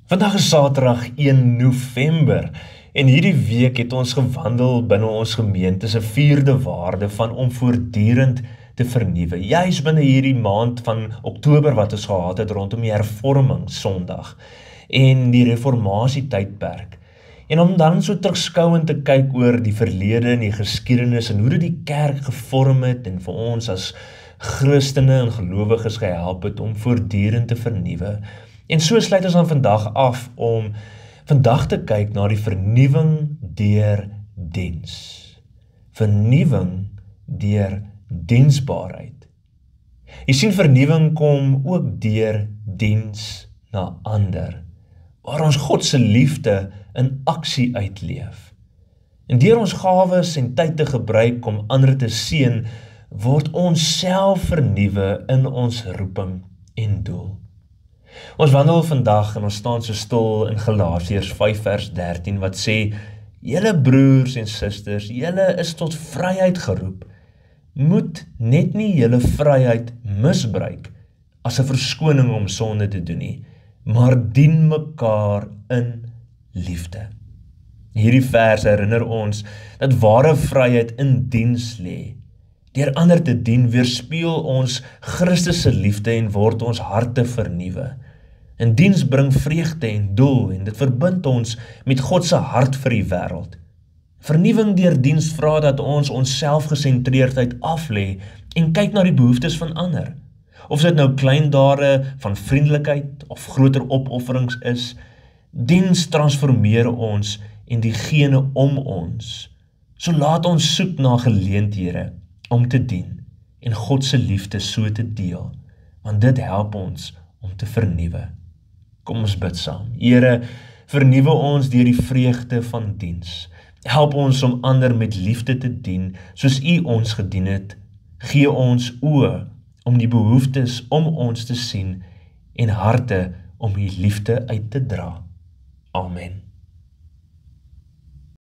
Vandag is Saterdag 1 November en hierdie week het ons gewandel binne ons gemeente se 4de waarde van om voortdurend te vernuwe. Juis binne hierdie maand van Oktober wat ons gehad het rondom die hervorming Sondag en die reformatie tydperk. En om dan so terugskouend te kyk oor die verlede en die geskiedenis en hoe dit die kerk gevorm het en vir ons as Christene en gelowiges gehelp het om voortdurend te vernuwe. En so sluit ons dan vandag af om vandag te kyk na die vernuwing deur diens. Vernuwing deur diensbaarheid. Jy sien, vernuwing kom ook deur diens na ander, waar ons God se liefde in aksie uitleef. En deur ons gawes en tyd te gebruik om ander te seën, word ons self vernuwe in ons roeping en doel. Ons wandel vandag en ons staan so stil in Galasiërs 5 vers 13 wat sê: "Julle broers en susters, julle is tot vryheid geroep. Moet net nie julle vryheid misbruik as 'n verskoning om sonde te doen nie, maar dien mekaar in liefde." Hierdie vers herinner ons dat ware vryheid in diens lê. Deur ander te dien weerspieël ons Christus se liefde en word ons harte vernuwe. En diens bring vreugde en doel en dit verbind ons met God se hart vir die wêreld. Vernuwing deur diens vra dat ons selfgesentreerdheid aflê en kyk na die behoeftes van ander. Of dit nou klein dade van vriendelikheid of groter opofferings is, diens transformeer ons en diegene om ons. So laat ons soek na geleenthede om te dien en God se liefde so te deel, want dit help ons om te vernuwe. Kom ons bid saam. Here, vernuwe ons deur die vreugde van diens. Help ons om ander met liefde te dien, soos U ons gedien het. Gee ons oë om die behoeftes om ons te sien en harte om U liefde uit te dra. Amen.